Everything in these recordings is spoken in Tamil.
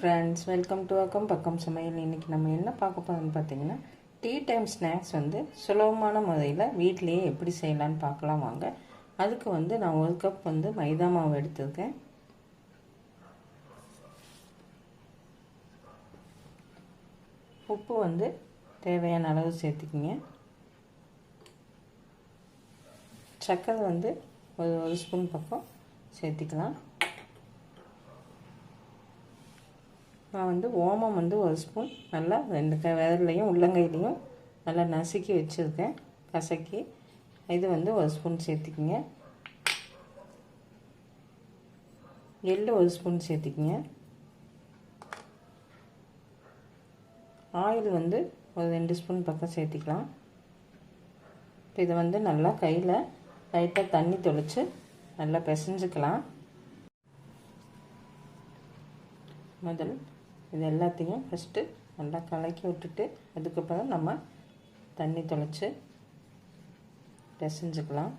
ஃப்ரெண்ட்ஸ், வெல்கம் டு அக்கம் பக்கம் சமையல். இன்றைக்கி நம்ம என்ன பார்க்க போகிறோம்னு பார்த்தீங்கன்னா, டீ டைம் ஸ்நாக்ஸ் சுலபமான முறையில் வீட்டிலையே எப்படி செய்யலான்னு பார்க்கலாம் வாங்க. அதுக்கு நான் 1 கப் மைதா மாவு எடுத்துருக்கேன். உப்பு தேவையான அளவு சேர்த்துக்கிங்க. சர்க்கரை ஒரு ஸ்பூன் பக்கம் சேர்த்திக்கலாம். நான் ஓமம் 1 ஸ்பூன் நல்லா 2 விரல்லையும் உள்ளங்கையிலையும் நல்லா நசுக்கி வச்சுருக்கேன், கசக்கி. இது 1 ஸ்பூன் சேர்த்துக்கிங்க. எள்ளு 1 ஸ்பூன் சேர்த்துக்கிங்க. ஆயில் ஒரு 2 ஸ்பூன் பக்கம் சேர்த்திக்கலாம். இப்போ இதை நல்லா கையில் லைட்டாக தண்ணி தெளித்து நல்லா பிசைஞ்சுக்கலாம். முதல் இது எல்லாத்தையும் ஃபஸ்ட்டு நல்லா கலக்கி விட்டுட்டு அதுக்கப்புறம் நம்ம தண்ணி தெளித்து பிசைஞ்சுக்கலாம்.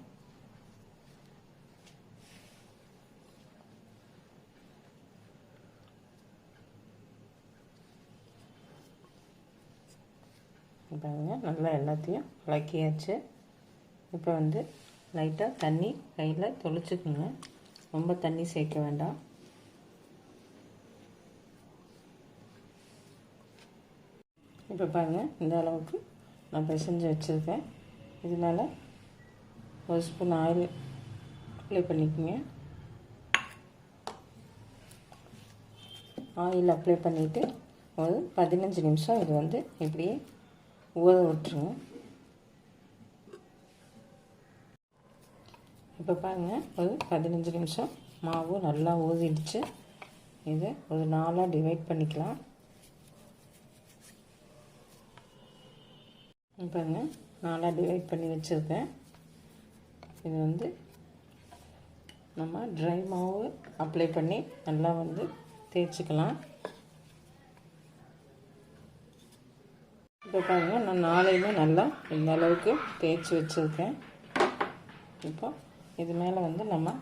பாருங்க, நல்லா எல்லாத்தையும் கலக்கியாச்சு. இப்போ லைட்டாக தண்ணி கையில் தெளிச்சுக்குங்க. ரொம்ப தண்ணி சேர்க்க வேண்டாம். இப்போ பாருங்கள், இந்த அளவுக்கு நான் பிசைஞ்சு வச்சுருக்கேன். இது மேலே 1 ஸ்பூன் ஆயில் அப்ளை பண்ணிக்கோங்க. ஆயில் அப்ளை பண்ணிவிட்டு ஒரு 15 நிமிஷம் இது இப்படியே ஊற விட்டுருங்க. இப்போ பாருங்கள், ஒரு 15 நிமிஷம் மாவு நல்லா ஊறிடுச்சு. இதை ஒரு 4ஆக டிவைட் பண்ணிக்கலாம். பாருங்க, 4ஆக டிவைட் பண்ணி வச்சுருக்கேன். இது நம்ம ட்ரை மாவு அப்ளை பண்ணி நல்லா தேய்ச்சிக்கலாம். இப்போ பாருங்கள், நான் 4யுமே நல்லா இந்த அளவுக்கு தேய்ச்சி வச்சுருக்கேன். இப்போ இது மேலே நம்ம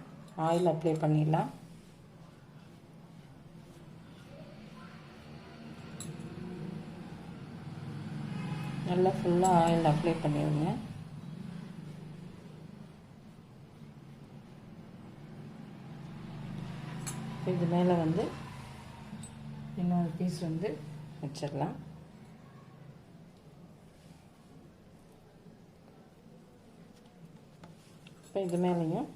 ஆயில் அப்ளை பண்ணிடலாம். நல்லா ஃபுல்லாக ஆயில் அப்ளை பண்ணிடுங்க. இது மேலே இன்னொரு பீஸ் வச்சிடலாம். இப்போ இது மேலேயும்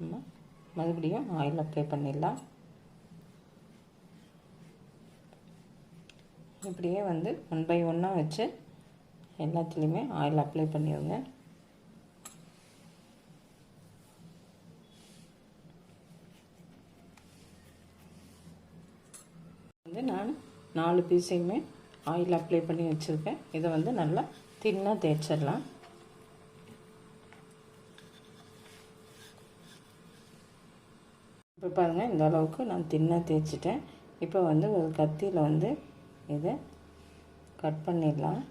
நம்ம மறுபடியும் ஆயில் அப்ளை பண்ணிடலாம். இப்படியே 1 பை 1 வச்சு எல்லாத்துலேயுமே ஆயில் அப்ளை பண்ணிடுங்க. நான் 4 பீஸையுமே ஆயில் அப்ளை பண்ணி வச்சுருக்கேன். இதை நல்லா தின்னாக தேய்ச்சிடலாம். இப்போ பாருங்கள், இந்த அளவுக்கு நான் தின்னாக தேய்ச்சிட்டேன். இப்போ ஒரு கத்தியில் இதை கட் பண்ணிடலாம்.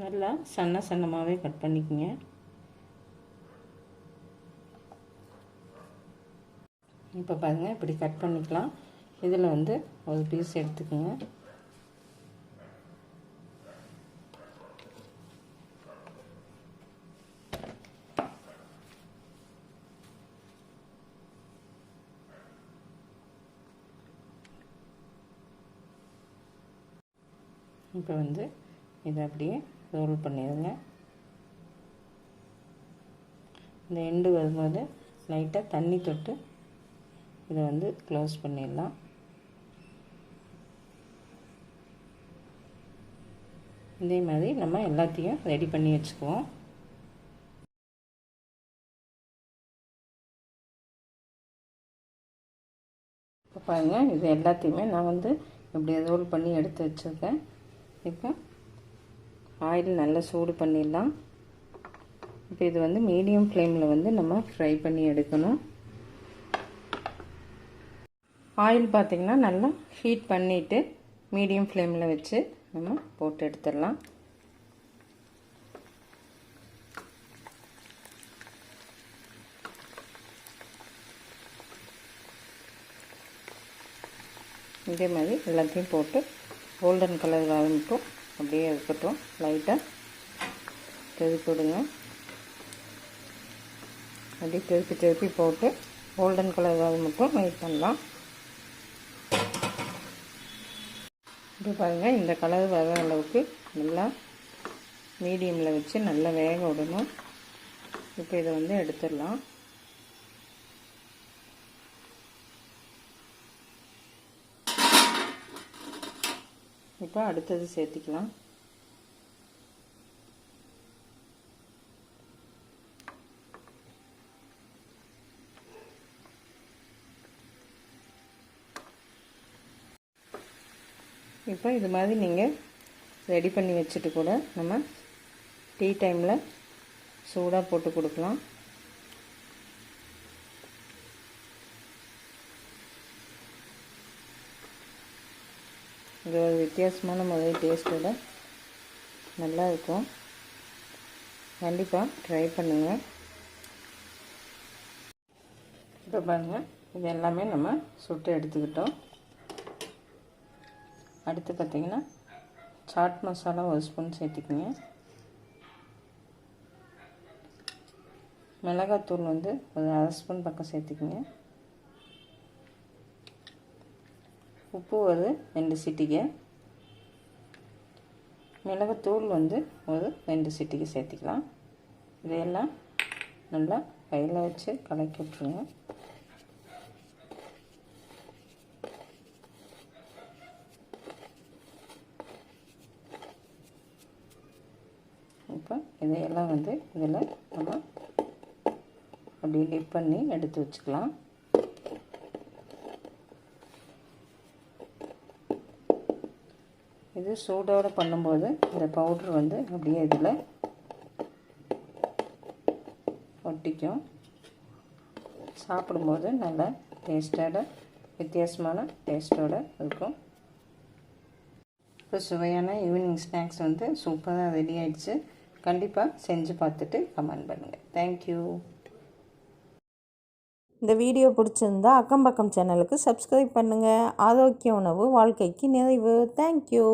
நல்லா சன்னமாகவே கட் பண்ணிக்கோங்க. இப்போ பாருங்கள், இப்படி கட் பண்ணிக்கலாம். இதில் ஒரு பீஸ் எடுத்துக்கோங்க. இப்போ இதை அப்படியே ரோல் பண்ணிடுங்க. இந்த எண்டு வரும்போது லைட்டாக தண்ணி தொட்டு இதை க்ளோஸ் பண்ணிடலாம். இதே மாதிரி நம்ம எல்லாத்தையும் ரெடி பண்ணி வச்சுக்குவோம். பாருங்கள், இது எல்லாத்தையுமே நான் வந்து இப்படி ரோல் பண்ணி எடுத்து வச்சுருக்கேன். இப்போ ஆயில் நல்லா சூடு பண்ணிடலாம். இப்போ இது வந்து மீடியம் ஃப்ளேமில் வந்து நம்ம ஃப்ரை பண்ணி எடுக்கணும். ஆயில் பார்த்திங்கன்னா நல்லா ஹீட் பண்ணிவிட்டு மீடியம் ஃப்ளேமில் வச்சு நம்ம போட்டு எடுத்துடலாம். இதே மாதிரி எல்லாத்தையும் போட்டு கோல்டன் கலர் ஆரம்பிக்கும், அப்படியே இருக்கட்டும். லைட்டாக திருப்பி விடுங்க. அப்படியே திருப்பி போட்டு கோல்டன் கலர் மட்டும் வெயிட் பண்ணலாம். இப்போ பாருங்கள், இந்த கலர் வர அளவுக்கு நல்லா மீடியமில் வச்சு நல்லா வேக விடணும். இப்போ இதை வந்து எடுத்துடலாம். இப்போ அடுத்தது சேர்த்திக்கலாம். இப்போ இது மாதிரி நீங்கள் ரெடி பண்ணி வச்சுட்டு கூட நம்ம டீ டைமில் சூடாக போட்டு கொடுக்கலாம். இது ஒரு வித்தியாசமான முதல் டேஸ்ட்டோட நல்லா இருக்கும். கண்டிப்பாக ட்ரை பண்ணுங்கள். இப்போ பாருங்கள், இது எல்லாமே நம்ம சுட்டு எடுத்துக்கிட்டோம். அடுத்து பார்த்திங்கன்னா சாட் மசாலா ஒரு ஸ்பூன் சேர்த்துக்குங்க. மிளகாத்தூள் வந்து ஒரு அரை ஸ்பூன் பக்கம் சேர்த்துக்குங்க. உப்பு ஒரு 2 சிட்டிகை, மிளகாத்தூள் வந்து ஒரு 2 சிட்டிகை சேர்த்திக்கலாம். இதையெல்லாம் நல்லா கையில் வச்சு கலக்கி விட்ருங்க. இப்போ இதையெல்லாம் வந்து இதில் நம்ம அப்படியே டிப் பண்ணி எடுத்து வச்சுக்கலாம். இது சூடோடு பண்ணும்போது இந்த பவுட்ரு வந்து அப்படியே இதில் ஒட்டிக்கும். சாப்பிடும்போது நல்ல டேஸ்ட்டோட வித்தியாசமான டேஸ்ட்டோடு இருக்கும். இப்போ சுவையான ஈவினிங் ஸ்நாக்ஸ் வந்து சூப்பராக ரெடி ஆகிடுச்சு. கண்டிப்பாக செஞ்சு பார்த்துட்டு கமெண்ட் பண்ணுங்கள். தேங்க்யூ. இந்த வீடியோ பிடிச்சிருந்தா அக்கம் பக்கம் சேனலுக்கு சப்ஸ்கிரைப் பண்ணுங்கள். ஆரோக்கிய உணவு வாழ்க்கைக்கு நிறைவு. தேங்க்யூ.